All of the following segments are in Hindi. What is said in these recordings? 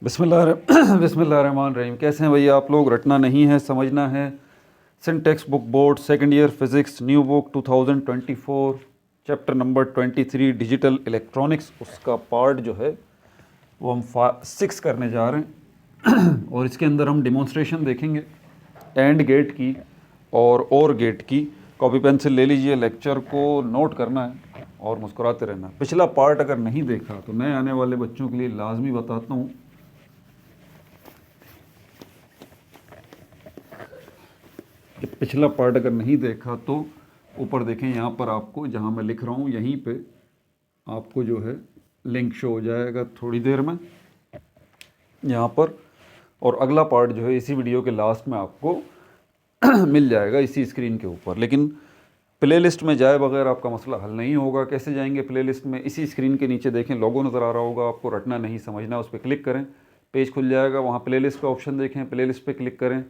बिस्मिल्लाहिर्रहमानिर्रहीम। कैसे हैं भैया आप लोग? रटना नहीं है, समझना है। Syntax book board second year physics new book 2024 chapter number 23 digital electronics, उसका पार्ट जो है वो हम 6 करने जा रहे हैं। और इसके अंदर हम डिमॉन्स्ट्रेशन देखेंगे एंड गेट की और गेट की। कॉपी पेंसिल ले लीजिए, लेक्चर को नोट करना है और मुस्कुराते रहना। पिछला पार्ट अगर नहीं देखा तो नए आने वाले बच्चों के लिए लाजमी बताता हूँ, कि पिछला पार्ट अगर नहीं देखा तो ऊपर देखें, यहाँ पर आपको जहाँ मैं लिख रहा हूँ यहीं पे आपको जो है लिंक शो हो जाएगा थोड़ी देर में यहाँ पर। और अगला पार्ट जो है इसी वीडियो के लास्ट में आपको मिल जाएगा इसी स्क्रीन के ऊपर। लेकिन प्लेलिस्ट में जाए बगैर आपका मसला हल नहीं होगा। कैसे जाएंगे प्लेलिस्ट में? इसी स्क्रीन के नीचे देखें, लोगो नज़र आ रहा होगा आपको, रटना नहीं समझना, उस पर क्लिक करें, पेज खुल जाएगा। वहाँ प्लेलिस्ट का ऑप्शन देखें, प्लेलिस्ट पे क्लिक करें,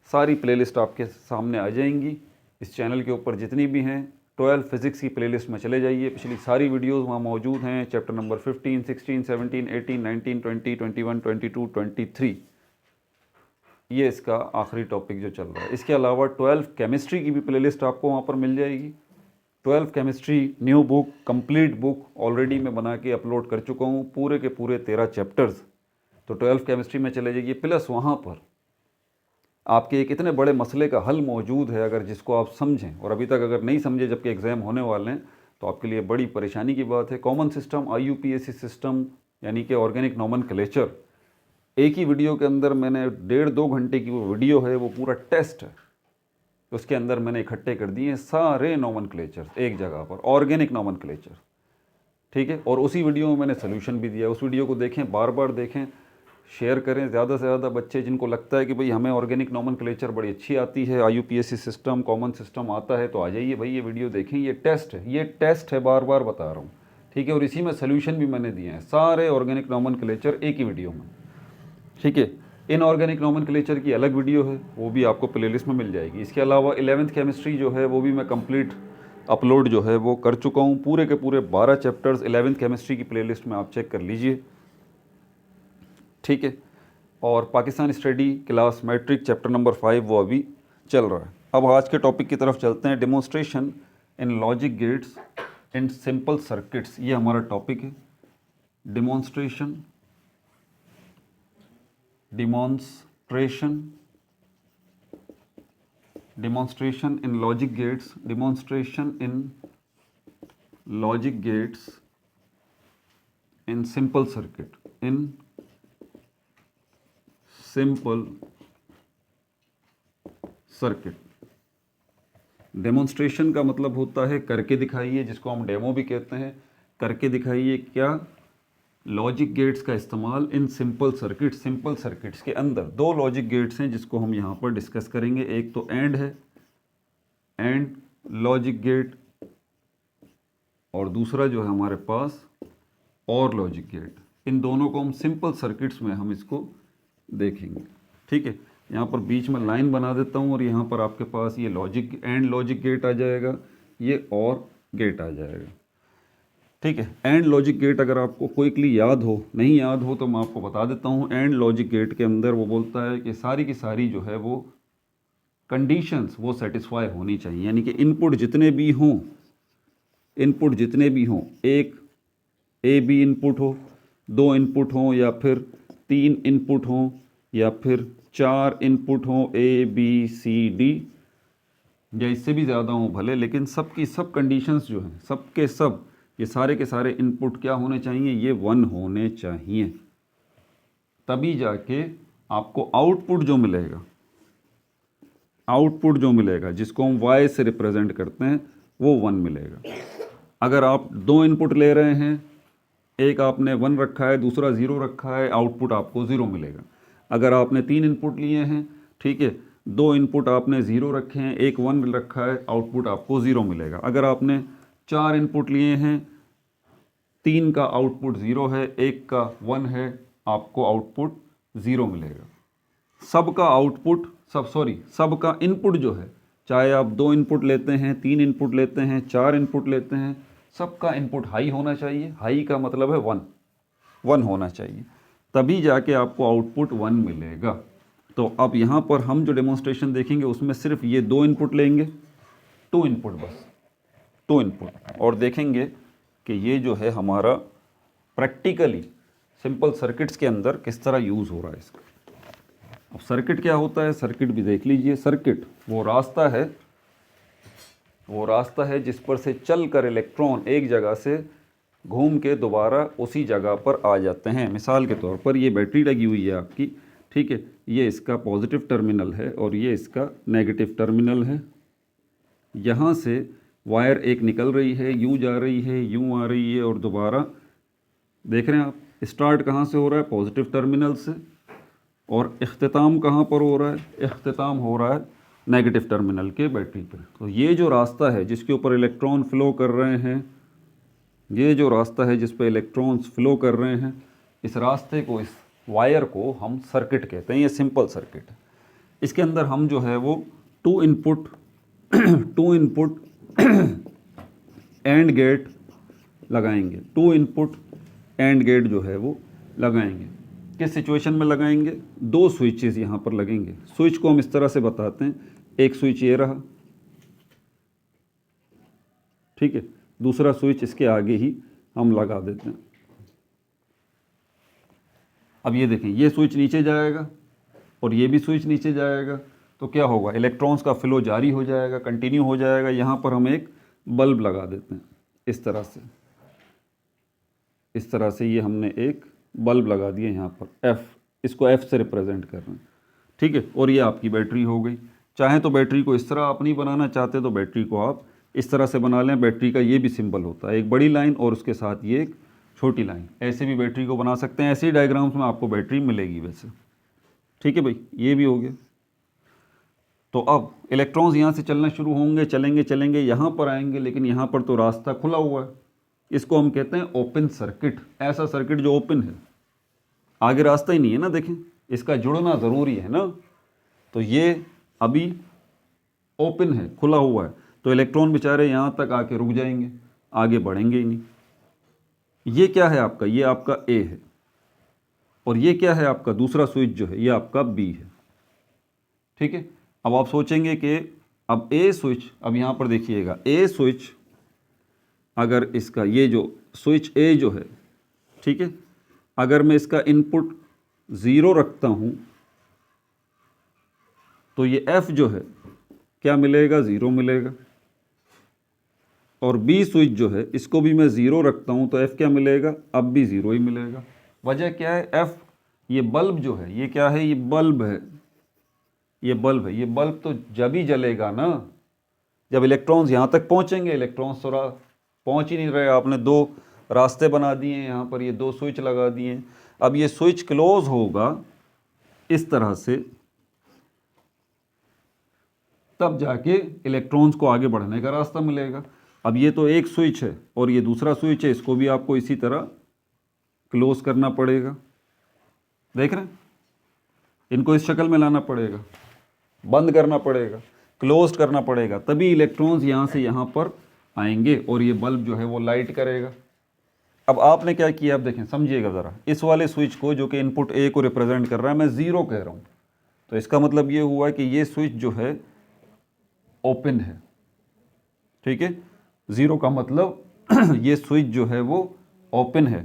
सारी प्लेलिस्ट आपके सामने आ जाएंगी। इस चैनल के ऊपर जितनी भी हैं 12 फिज़िक्स की प्लेलिस्ट में चले जाइए, पिछली सारी वीडियोस वहाँ मौजूद हैं। चैप्टर नंबर 15, 16, 17, 18, 19, 20, 21, 22, 23, ये इसका आखिरी टॉपिक जो चल रहा है। इसके अलावा 12 केमिस्ट्री की भी प्लेलिस्ट आपको वहाँ पर मिल जाएगी। 12 chemistry new book complete book already मैं बना के अपलोड कर चुका हूँ, पूरे के पूरे 13 चैप्टर्स। तो 12 केमिस्ट्री में चले जाइए। प्लस वहाँ पर आपके एक इतने बड़े मसले का हल मौजूद है, अगर जिसको आप समझें, और अभी तक अगर नहीं समझे जबकि एग्ज़ाम होने वाले हैं तो आपके लिए बड़ी परेशानी की बात है। कॉमन सिस्टम, IUPAC सिस्टम, यानी कि ऑर्गेनिक नोमेनक्लेचर, एक ही वीडियो के अंदर मैंने 1.5-2 घंटे की वो वीडियो है, वो पूरा टेस्ट है। उसके अंदर मैंने इकट्ठे कर दिए सारे नोमेनक्लेचर एक जगह पर, ऑर्गेनिक नोमेनक्लेचर, ठीक है। और उसी वीडियो में मैंने सोल्यूशन भी दिया। उस वीडियो को देखें, बार बार देखें, शेयर करें। ज़्यादा से ज़्यादा बच्चे जिनको लगता है कि भाई हमें ऑर्गेनिक नोमेनक्लेचर बड़ी अच्छी आती है, IUPAC सिस्टम, कॉमन सिस्टम आता है, तो आ जाइए भाई, ये वीडियो देखें। ये टेस्ट है, ये टेस्ट है, बार बार बता रहा हूँ, ठीक है। और इसी में सोल्यूशन भी मैंने दिए हैं, सारे ऑर्गेनिक नोमेनक्लेचर एक ही वीडियो में, ठीक है। इनऑर्गेनिक नोमेनक्लेचर की अलग वीडियो है, वो भी आपको प्लेलिस्ट में मिल जाएगी। इसके अलावा 11th केमिस्ट्री जो है वो भी मैं कंप्लीट अपलोड जो है वो कर चुका हूँ, पूरे के पूरे 12 चैप्टर्स 11th केमिस्ट्री की प्लेलिस्ट में आप चेक कर लीजिए, ठीक है। और Pakistan study class matric chapter number 5 वो अभी चल रहा है। अब आज के टॉपिक की तरफ चलते हैं। Demonstration in logic gates and simple circuits, ये हमारा टॉपिक है। Demonstration in logic gates, demonstration in logic gates in simple circuit, in simple circuit। Demonstration का मतलब होता है करके दिखाइए, जिसको हम डेमो भी कहते हैं। करके दिखाइए क्या? लॉजिक गेट्स का इस्तेमाल in simple circuit. Simple circuits के अंदर 2 लॉजिक गेट्स हैं जिसको हम यहाँ पर डिस्कस करेंगे। एक तो एंड है, एंड लॉजिक गेट, और दूसरा जो है हमारे पास और लॉजिक गेट। इन दोनों को हम सिंपल सर्किट्स में हम इसको देखेंगे, ठीक है। यहाँ पर बीच में लाइन बना देता हूँ और यहाँ पर आपके पास ये लॉजिक एंड लॉजिक गेट आ जाएगा, ये और गेट आ जाएगा, ठीक है। एंड लॉजिक गेट अगर आपको क्विकली याद हो, नहीं याद हो तो मैं आपको बता देता हूँ। एंड लॉजिक गेट के अंदर वो बोलता है कि सारी की सारी जो है वो कंडीशंस वो सेटिस्फाई होनी चाहिए, यानी कि इनपुट जितने भी हों, एक AB इनपुट हो, 2 इनपुट हों, या फिर 3 इनपुट हों, या फिर 4 इनपुट हों, ABCD, या इससे भी ज़्यादा हों भले, लेकिन सब की सब कंडीशंस जो हैं, सब के सब ये सारे के सारे इनपुट क्या होने चाहिए? ये 1 होने चाहिए। तभी जाके आपको आउटपुट जो मिलेगा, जिसको हम Y से रिप्रेजेंट करते हैं, वो 1 मिलेगा। अगर आप 2 इनपुट ले रहे हैं, एक आपने 1 रखा है, दूसरा 0 रखा है, आउटपुट आपको 0 मिलेगा। अगर आपने 3 इनपुट लिए हैं, ठीक है, 2 इनपुट आपने 0 रखे हैं, एक 1 रखा है, आउटपुट आपको 0 मिलेगा। अगर आपने 4 इनपुट लिए हैं, 3 का आउटपुट 0 है, एक का 1 है, आपको आउटपुट 0 मिलेगा। सबका इनपुट जो है, चाहे आप 2 इनपुट लेते हैं, 3 इनपुट लेते हैं, 4 इनपुट लेते हैं, सबका इनपुट हाई होना चाहिए। हाई का मतलब है 1 होना चाहिए। तभी जाके आपको आउटपुट 1 मिलेगा। तो अब यहाँ पर हम जो डेमोन्स्ट्रेशन देखेंगे उसमें सिर्फ ये 2 इनपुट लेंगे, 2 इनपुट, बस 2 इनपुट, और देखेंगे कि ये जो है हमारा प्रैक्टिकली सिंपल सर्किट्स के अंदर किस तरह यूज़ हो रहा है इसका। अब सर्किट क्या होता है, सर्किट भी देख लीजिए। सर्किट वो रास्ता है जिस पर से चल कर इलेक्ट्रॉन एक जगह से घूम के दोबारा उसी जगह पर आ जाते हैं। मिसाल के तौर पर ये बैटरी लगी हुई है आपकी, ठीक है, ये इसका पॉजिटिव टर्मिनल है और ये इसका नेगेटिव टर्मिनल है। यहाँ से वायर एक निकल रही है, यूँ जा रही है, यूँ आ रही है, और दोबारा देख रहे हैं आप, स्टार्ट कहाँ से हो रहा है, पॉजिटिव टर्मिनल से, और इख्तिताम कहाँ पर हो रहा है, इख्तिताम हो रहा है नेगेटिव टर्मिनल के बैटरी पर। तो ये जो रास्ता है जिसके ऊपर इलेक्ट्रॉन फ्लो कर रहे हैं, ये जो रास्ता है जिस पर इलेक्ट्रॉन्स फ्लो कर रहे हैं, इस रास्ते को, इस वायर को हम सर्किट कहते हैं। ये सिंपल सर्किट है। इसके अंदर हम जो है वो 2 इनपुट एंड गेट लगाएंगे। 2 इनपुट एंड गेट जो है वो लगाएंगे। किस सिचुएशन में लगाएंगे, 2 स्विचेस यहाँ पर लगेंगे। स्विच को हम इस तरह से बताते हैं, एक स्विच ये रहा, ठीक है, दूसरा स्विच इसके आगे ही हम लगा देते हैं। अब ये देखें, ये स्विच नीचे जाएगा और ये भी स्विच नीचे जाएगा, तो क्या होगा, इलेक्ट्रॉन्स का फ्लो जारी हो जाएगा, कंटिन्यू हो जाएगा। यहाँ पर हम एक बल्ब लगा देते हैं इस तरह से, इस तरह से ये हमने एक बल्ब लगा दिया यहाँ पर, एफ, इसको एफ से रिप्रेजेंट कर रहे हैं, ठीक है। और ये आपकी बैटरी हो गई। चाहे तो बैटरी को इस तरह आप नहीं बनाना चाहते तो बैटरी को आप इस तरह से बना लें। बैटरी का ये भी सिंबल होता है, एक बड़ी लाइन और उसके साथ ये एक छोटी लाइन, ऐसे भी बैटरी को बना सकते हैं। ऐसे ही डायग्राम्स में आपको बैटरी मिलेगी वैसे, ठीक है भाई, ये भी हो गया। तो अब इलेक्ट्रॉन्स यहाँ से चलना शुरू होंगे, चलेंगे, यहाँ पर आएंगे, लेकिन यहाँ पर तो रास्ता खुला हुआ है। इसको हम कहते हैं ओपन सर्किट। ऐसा सर्किट जो ओपन है, आगे रास्ता ही नहीं है ना, देखें, इसका जुड़ना ज़रूरी है ना। तो ये अभी ओपन है, खुला हुआ है, तो इलेक्ट्रॉन बेचारे यहाँ तक आके रुक जाएंगे, आगे बढ़ेंगे ही नहीं। ये क्या है आपका, ये आपका ए है, और ये क्या है आपका दूसरा स्विच जो है, ये आपका बी है, ठीक है। अब आप सोचेंगे कि अब ए स्विच, अब यहाँ पर देखिएगा, ए स्विच अगर इसका ये जो स्विच ए जो है, ठीक है, अगर मैं इसका इनपुट 0 रखता हूँ तो ये एफ जो है क्या मिलेगा, 0 मिलेगा। और बी स्विच जो है इसको भी मैं 0 रखता हूँ तो एफ क्या मिलेगा, अब भी 0 ही मिलेगा। वजह क्या है, एफ, ये बल्ब जो है, ये क्या है, ये बल्ब है, ये बल्ब है। ये बल्ब तो जब ही जलेगा ना जब इलेक्ट्रॉन्स यहाँ तक पहुँचेंगे। इलेक्ट्रॉन्स थोड़ा पहुँच ही नहीं रहे, आपने 2 रास्ते बना दिए हैं, यहाँ पर ये 2 स्विच लगा दिए हैं। अब ये स्विच क्लोज होगा इस तरह से, तब जाके इलेक्ट्रॉन्स को आगे बढ़ने का रास्ता मिलेगा। अब ये तो एक स्विच है और ये दूसरा स्विच है, इसको भी आपको इसी तरह क्लोज करना पड़ेगा। देख रहे हैं, इनको इस शक्ल में लाना पड़ेगा, बंद करना पड़ेगा, क्लोज करना पड़ेगा, तभी इलेक्ट्रॉन्स यहाँ से यहाँ पर आएंगे और ये बल्ब जो है वो लाइट करेगा। अब आपने क्या किया, अब देखें, समझिएगा ज़रा, इस वाले स्विच को जो कि इनपुट ए को रिप्रेजेंट कर रहा है, मैं 0 कह रहा हूँ, तो इसका मतलब ये हुआ कि ये स्विच जो है ओपन है, ठीक है। 0 का मतलब ये स्विच जो है वो ओपन है।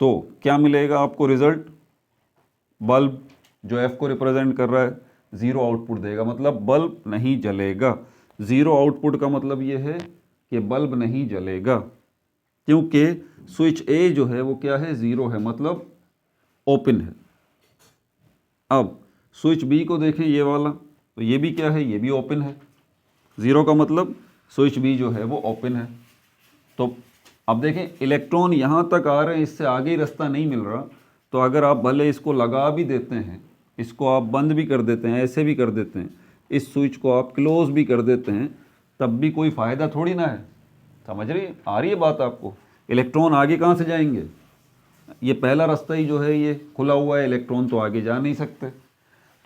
तो क्या मिलेगा आपको रिजल्ट, बल्ब जो एफ को रिप्रेजेंट कर रहा है 0 आउटपुट देगा, मतलब बल्ब नहीं जलेगा। 0 आउटपुट का मतलब ये है कि बल्ब नहीं जलेगा, क्योंकि स्विच ए जो है वो क्या है, 0 है, मतलब ओपन है। अब स्विच बी को देखें, ये वाला, तो ये भी क्या है, ये भी ओपन है। 0 का मतलब स्विच बी जो है वो ओपन है। तो अब देखें, इलेक्ट्रॉन यहाँ तक आ रहे हैं, इससे आगे ही रास्ता नहीं मिल रहा, तो अगर आप भले इसको लगा भी देते हैं, इसको आप बंद भी कर देते हैं, ऐसे भी कर देते हैं, इस स्विच को आप क्लोज भी कर देते हैं, तब भी कोई फ़ायदा थोड़ी ना है। समझ रही आ रही है बात आपको, इलेक्ट्रॉन आगे कहाँ से जाएंगे, ये पहला रास्ता ही जो है ये खुला हुआ है, इलेक्ट्रॉन तो आगे जा नहीं सकते।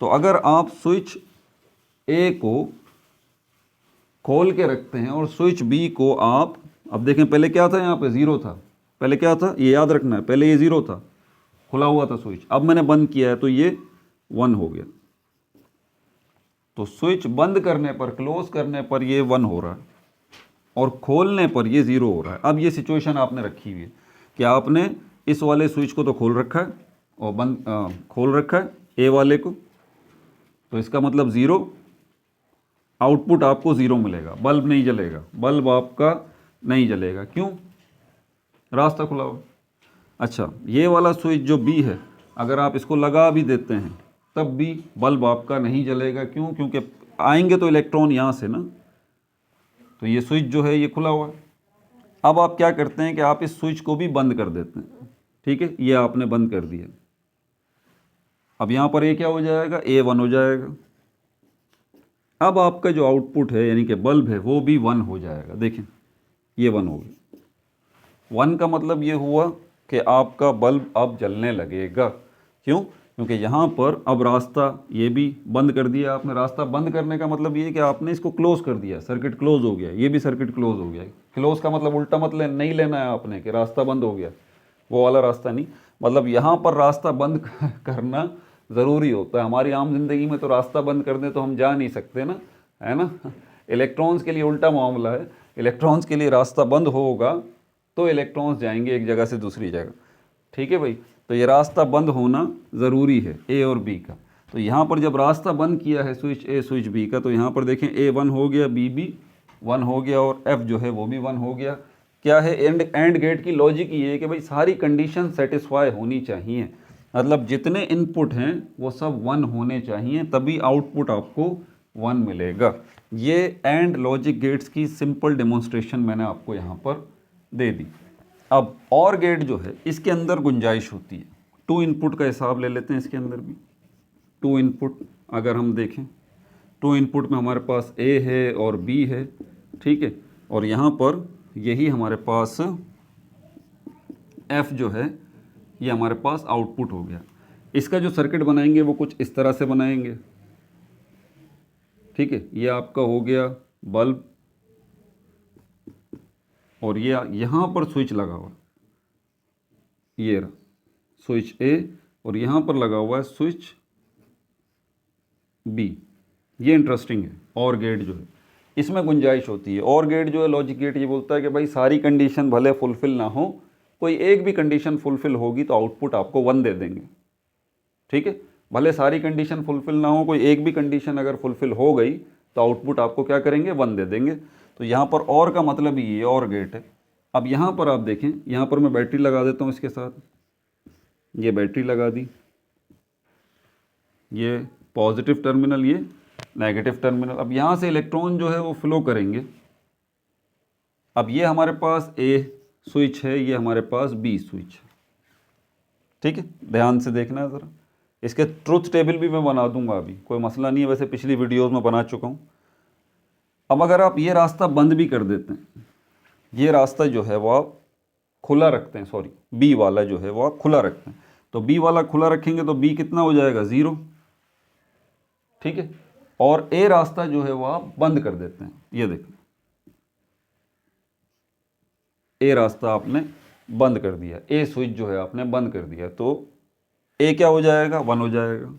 तो अगर आप स्विच ए को खोल के रखते हैं और स्विच बी को आप, अब देखें पहले क्या था, यहाँ पे 0 था, पहले क्या था, ये याद रखना है, पहले ये 0 था, खुला हुआ था स्विच, अब मैंने बंद किया है तो ये 1 हो गया। तो स्विच बंद करने पर, क्लोज करने पर ये 1 हो रहा है और खोलने पर ये 0 हो रहा है। अब ये सिचुएशन आपने रखी हुई है कि आपने इस वाले स्विच को तो खोल रखा है और बंद खोल रखा है ए वाले को, तो इसका मतलब 0, आउटपुट आपको 0 मिलेगा, बल्ब नहीं जलेगा, बल्ब आपका नहीं जलेगा। क्यों? रास्ता खुला हो। अच्छा, ये वाला स्विच जो बी है, अगर आप इसको लगा भी देते हैं तब भी बल्ब आपका नहीं जलेगा। क्यों? क्योंकि आएंगे तो इलेक्ट्रॉन यहाँ से ना, तो ये स्विच जो है ये खुला हुआ है। अब आप क्या करते हैं कि आप इस स्विच को भी बंद कर देते हैं। ठीक है, ये आपने बंद कर दिया। अब यहाँ पर ए क्या हो जाएगा? ए 1 हो जाएगा। अब आपका जो आउटपुट है यानी कि बल्ब है वो भी 1 हो जाएगा। देखें, ये 1 हो गया। 1 का मतलब ये हुआ कि आपका बल्ब अब जलने लगेगा। क्यों? क्योंकि यहाँ पर अब रास्ता ये भी बंद कर दिया आपने। रास्ता बंद करने का मतलब ये कि आपने इसको क्लोज कर दिया, सर्किट क्लोज हो गया, ये भी सर्किट क्लोज हो गया। क्लोज का मतलब उल्टा मतलब नहीं लेना है आपने कि रास्ता बंद हो गया, वो वाला रास्ता नहीं। मतलब यहाँ पर रास्ता बंद करना ज़रूरी होता है। हमारी आम जिंदगी में तो रास्ता बंद कर दें तो हम जा नहीं सकते ना, है ना। इलेक्ट्रॉन्स के लिए उल्टा मामला है। इलेक्ट्रॉन्स के लिए रास्ता बंद होगा तो इलेक्ट्रॉन्स जाएंगे एक जगह से दूसरी जगह। ठीक है भाई, तो ये रास्ता बंद होना ज़रूरी है ए और बी का। तो यहाँ पर जब रास्ता बंद किया है स्विच ए स्विच बी का, तो यहाँ पर देखें ए 1 हो गया, बी भी 1 हो गया और एफ जो है वो भी 1 हो गया। क्या है? एंड गेट की लॉजिक ये है कि भाई सारी कंडीशन सेटिस्फाई होनी चाहिए। मतलब जितने इनपुट हैं वो सब 1 होने चाहिए, तभी आउटपुट आपको 1 मिलेगा। ये एंड लॉजिक गेट्स की सिंपल डेमोन्स्ट्रेशन मैंने आपको यहाँ पर दे दी। अब और गेट जो है इसके अंदर गुंजाइश होती है। 2 इनपुट का हिसाब ले लेते हैं इसके अंदर भी। 2 इनपुट अगर हम देखें, 2 इनपुट में हमारे पास ए है और बी है। ठीक है, और यहाँ पर यही हमारे पास एफ जो है ये हमारे पास आउटपुट हो गया। इसका जो सर्किट बनाएंगे वो कुछ इस तरह से बनाएंगे। ठीक है, ये आपका हो गया बल्ब और ये यहाँ पर स्विच लगा हुआ, ये रहा स्विच ए और यहाँ पर लगा हुआ है स्विच बी। ये इंटरेस्टिंग है। और गेट जो है इसमें गुंजाइश होती है। और गेट जो है लॉजिक गेट ये बोलता है कि भाई सारी कंडीशन भले फुलफिल ना हो, कोई एक भी कंडीशन फुलफिल होगी तो आउटपुट आपको 1 दे देंगे। ठीक है, भले सारी कंडीशन फुलफिल ना हो, कोई एक भी कंडीशन अगर फुलफिल हो गई तो आउटपुट आपको क्या करेंगे? 1 दे देंगे। तो यहाँ पर और का मतलब ये और गेट है। अब यहाँ पर आप देखें, यहाँ पर मैं बैटरी लगा देता हूँ इसके साथ। ये बैटरी लगा दी, ये पॉजिटिव टर्मिनल, ये नेगेटिव टर्मिनल। अब यहाँ से इलेक्ट्रॉन जो है वो फ्लो करेंगे। अब ये हमारे पास ए स्विच है, ये हमारे पास बी स्विच है। ठीक है, ध्यान से देखना है ज़रा। इसके ट्रुथ टेबल भी मैं बना दूंगा, अभी कोई मसला नहीं है, वैसे पिछली वीडियोस में बना चुका हूँ। अब अगर आप ये रास्ता बंद भी कर देते हैं, ये रास्ता जो है वो आप खुला रखते हैं, सॉरी बी वाला जो है वो आप खुला रखते हैं, तो बी वाला खुला रखेंगे तो बी कितना हो जाएगा? 0। ठीक है, और ए रास्ता जो है वो आप बंद कर देते हैं। ये देखें, ए रास्ता आपने बंद कर दिया, ए स्विच जो है आपने बंद कर दिया, तो ए क्या हो जाएगा? 1 हो जाएगा।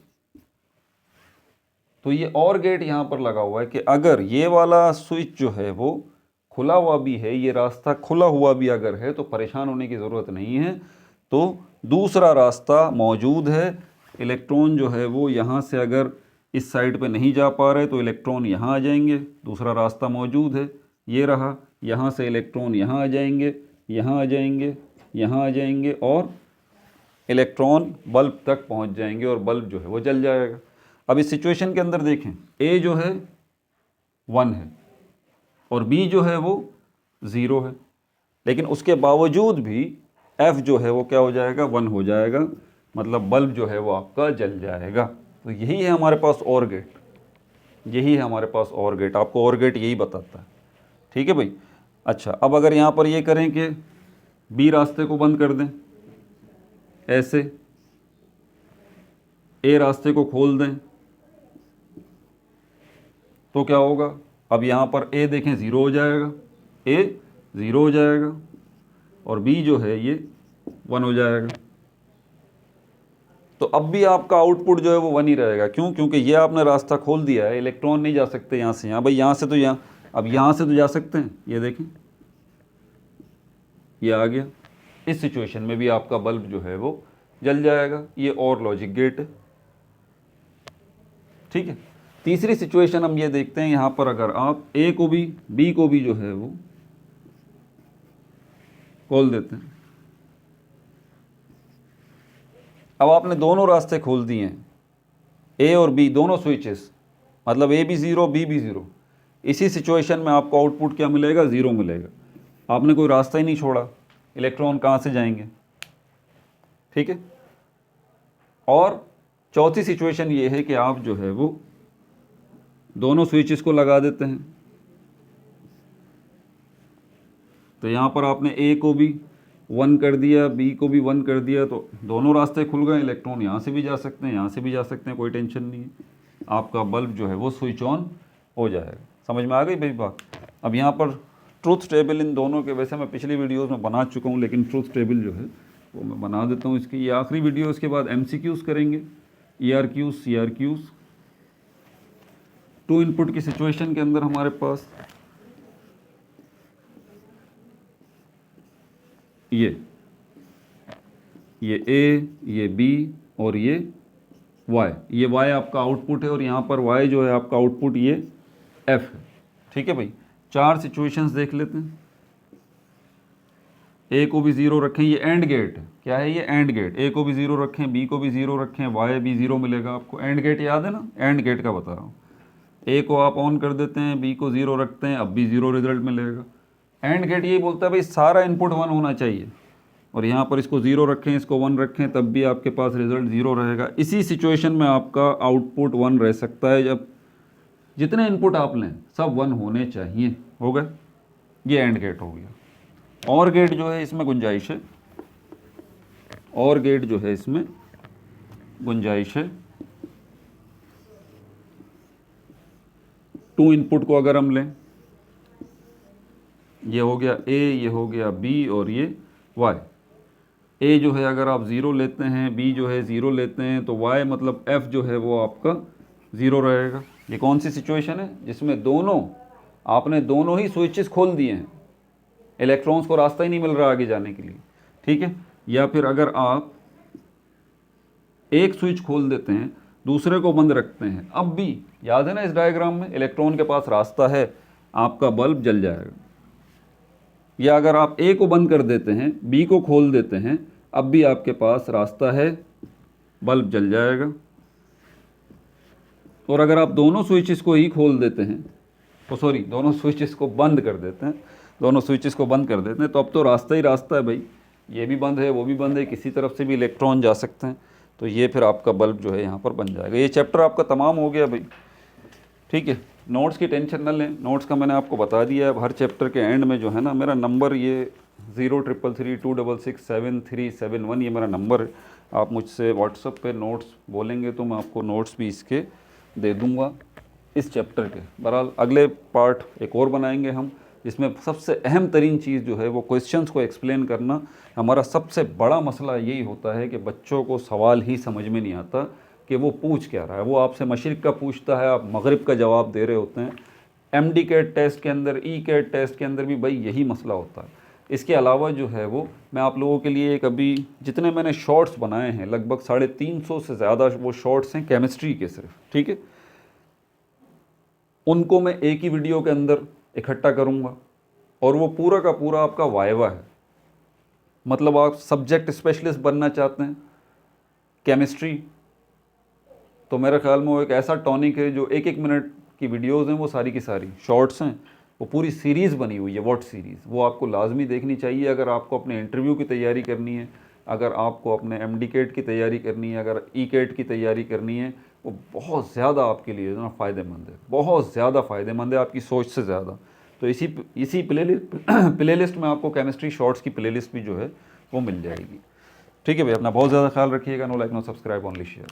तो ये और गेट यहाँ पर लगा हुआ है कि अगर ये वाला स्विच जो है वो खुला हुआ भी है, ये रास्ता खुला हुआ भी अगर है, तो परेशान होने की ज़रूरत नहीं है। तो दूसरा रास्ता मौजूद है। इलेक्ट्रॉन जो है वो यहाँ से अगर इस साइड पे नहीं जा पा रहे तो इलेक्ट्रॉन यहाँ आ जाएंगे, दूसरा रास्ता मौजूद है, ये रहा। यहाँ से इलेक्ट्रॉन यहाँ आ जाएंगे, यहाँ आ जाएंगे, यहाँ आ जाएंगे और इलेक्ट्रॉन बल्ब तक पहुँच जाएंगे और बल्ब जो है वो जल जाएगा। अब इस सिचुएशन के अंदर देखें, ए जो है 1 है और बी जो है वो 0 है, लेकिन उसके बावजूद भी एफ जो है वो क्या हो जाएगा? 1 हो जाएगा। मतलब बल्ब जो है वो आपका जल जाएगा। तो यही है हमारे पास और गेट, यही है हमारे पास और गेट। आपको और गेट यही बताता है। ठीक है भाई। अच्छा, अब अगर यहाँ पर ये करें कि बी रास्ते को बंद कर दें, ऐसे ए रास्ते को खोल दें, तो क्या होगा? अब यहाँ पर ए देखें 0 हो जाएगा, ए 0 हो जाएगा और बी जो है ये 1 हो जाएगा। तो अब भी आपका आउटपुट जो है वो 1 ही रहेगा। क्यों? क्योंकि ये आपने रास्ता खोल दिया है, इलेक्ट्रॉन नहीं जा सकते यहाँ से यहाँ। भाई यहाँ से तो यहाँ, अब यहाँ से तो जा सकते हैं, ये देखें ये आ गया। इस सिचुएशन में भी आपका बल्ब जो है वो जल जाएगा। ये और लॉजिक गेट है, ठीक है। तीसरी सिचुएशन हम ये देखते हैं, यहाँ पर अगर आप ए को भी बी को भी जो है वो खोल देते हैं। अब आपने दोनों रास्ते खोल दिए हैं, ए और बी दोनों स्विचेस, मतलब ए भी ज़ीरो बी भी ज़ीरो। इसी सिचुएशन में आपको आउटपुट क्या मिलेगा? 0 मिलेगा। आपने कोई रास्ता ही नहीं छोड़ा, इलेक्ट्रॉन कहाँ से जाएंगे, ठीक है। और चौथी सिचुएशन ये है कि आप जो है वो दोनों स्विचेस को लगा देते हैं। तो यहाँ पर आपने ए को भी 1 कर दिया, बी को भी 1 कर दिया, तो दोनों रास्ते खुल गए। इलेक्ट्रॉन यहाँ से भी जा सकते हैं, यहाँ से भी जा सकते हैं, कोई टेंशन नहीं है। आपका बल्ब जो है वो स्विच ऑन हो जाएगा। समझ में आ गई भाई बात? अब यहाँ पर ट्रूथ टेबल इन दोनों के, वैसे मैं पिछली वीडियोस में बना चुका हूँ, लेकिन ट्रूथ टेबल जो है वो मैं बना देता हूँ इसकी। ये आखिरी वीडियो, इसके बाद MCQs करेंगे, ERQs CRQs। 2 इनपुट की सिचुएशन के अंदर हमारे पास ये A, ये B और ये Y। ये Y आपका आउटपुट है और यहाँ पर Y जो है आपका आउटपुट ये F है, ठीक है भाई। 4 सिचुएशंस देख लेते हैं। A को भी 0 रखें, ये एंड गेट है। क्या है ये? And gate. A को भी 0 रखें, B को भी 0 रखें, Y भी 0 मिलेगा आपको। एंड गेट याद है ना? एंड गेट का बता रहा हूँ। A को आप ऑन कर देते हैं, B को 0 रखते हैं, अब भी 0 रिजल्ट मिलेगा। एंड गेट यही बोलता है भाई सारा इनपुट 1 होना चाहिए, और यहाँ पर इसको 0 रखें, इसको 1 रखें, तब भी आपके पास रिजल्ट 0 रहेगा। इसी सिचुएशन में आपका आउटपुट 1 रह सकता है, जब जितने इनपुट आप लें सब 1 होने चाहिए। हो गए? ये एंड गेट हो गया। और गेट जो है इसमें गुंजाइश है, और गेट जो है इसमें गुंजाइश है। 2 इनपुट को अगर हम लें, ये हो गया A, ये हो गया B और ये Y। A जो है अगर आप 0 लेते हैं, B जो है 0 लेते हैं, तो Y मतलब F जो है वो आपका 0 रहेगा। ये कौन सी सिचुएशन है? जिसमें आपने दोनों ही स्विचेस खोल दिए हैं, इलेक्ट्रॉन्स को रास्ता ही नहीं मिल रहा आगे जाने के लिए, ठीक है। या फिर अगर आप एक स्विच खोल देते हैं, दूसरे को बंद रखते हैं, अब भी याद है ना इस डायग्राम में इलेक्ट्रॉन के पास रास्ता है, आपका बल्ब जल जाएगा। या अगर आप A को बंद कर देते हैं, B को खोल देते हैं, अब भी आपके पास रास्ता है, बल्ब जल जाएगा। और अगर आप दोनों स्विचेस को ही खोल देते हैं, तो सॉरी दोनों स्विचेस को बंद कर देते हैं, दोनों स्विचेस को बंद कर देते हैं, तो अब तो रास्ता ही रास्ता है भाई। ये भी बंद है, वो भी बंद है, किसी तरफ से भी इलेक्ट्रॉन जा सकते हैं। तो ये फिर आपका बल्ब जो है यहाँ पर बन जाएगा। ये चैप्टर आपका तमाम हो गया भाई, ठीक है। नोट्स की टेंशन न लें, नोट्स का मैंने आपको बता दिया है। अब हर चैप्टर के एंड में जो है ना, मेरा नंबर ये 0333267371 ये मेरा नंबर है। आप मुझसे व्हाट्सएप पे नोट्स बोलेंगे तो मैं आपको नोट्स भी इसके दे दूँगा इस चैप्टर के। बहरहाल अगले पार्ट एक और बनाएंगे हम, जिसमें सबसे अहम तरीन चीज़ जो है वो क्वेश्चंस को एक्सप्लेन करना। हमारा सबसे बड़ा मसला यही होता है कि बच्चों को सवाल ही समझ में नहीं आता कि वो पूछ क्या रहा है। वो आपसे मशरिक़ का पूछता है, आप मगरिब का जवाब दे रहे होते हैं। MD कैट टेस्ट के अंदर, कैट टेस्ट के अंदर भी भाई यही मसला होता है। इसके अलावा जो है वो मैं आप लोगों के लिए एक अभी जितने मैंने शॉर्ट्स बनाए हैं, लगभग 350 से ज़्यादा वो शॉर्ट्स हैं केमिस्ट्री के सिर्फ, ठीक है। उनको मैं एक ही वीडियो के अंदर इकट्ठा करूँगा, और वो पूरा का पूरा आपका वाइवा है। मतलब आप सब्जेक्ट स्पेशलिस्ट बनना चाहते हैं केमिस्ट्री, तो मेरे ख्याल में वो एक ऐसा टॉनिक है जो 1-1 मिनट की वीडियोज़ हैं, वो सारी की सारी शॉर्ट्स हैं, वो पूरी सीरीज़ बनी हुई है, व्हाट सीरीज़, वो आपको लाजमी देखनी चाहिए अगर आपको अपने इंटरव्यू की तैयारी करनी है, अगर आपको अपने MD कैट की तैयारी करनी है, अगर कैट की तैयारी करनी है। वो बहुत ज़्यादा आपके लिए ना फ़ायदेमंद है, बहुत ज़्यादा फ़ायदेमंद है, आपकी सोच से ज़्यादा। तो इसी प्लेलिस्ट में आपको केमिस्ट्री शॉर्ट्स की प्लेलिस्ट भी जो है वो मिल जाएगी, ठीक है भाई। अपना बहुत ज़्यादा ख्याल रखिएगा। No like no subscribe, only share.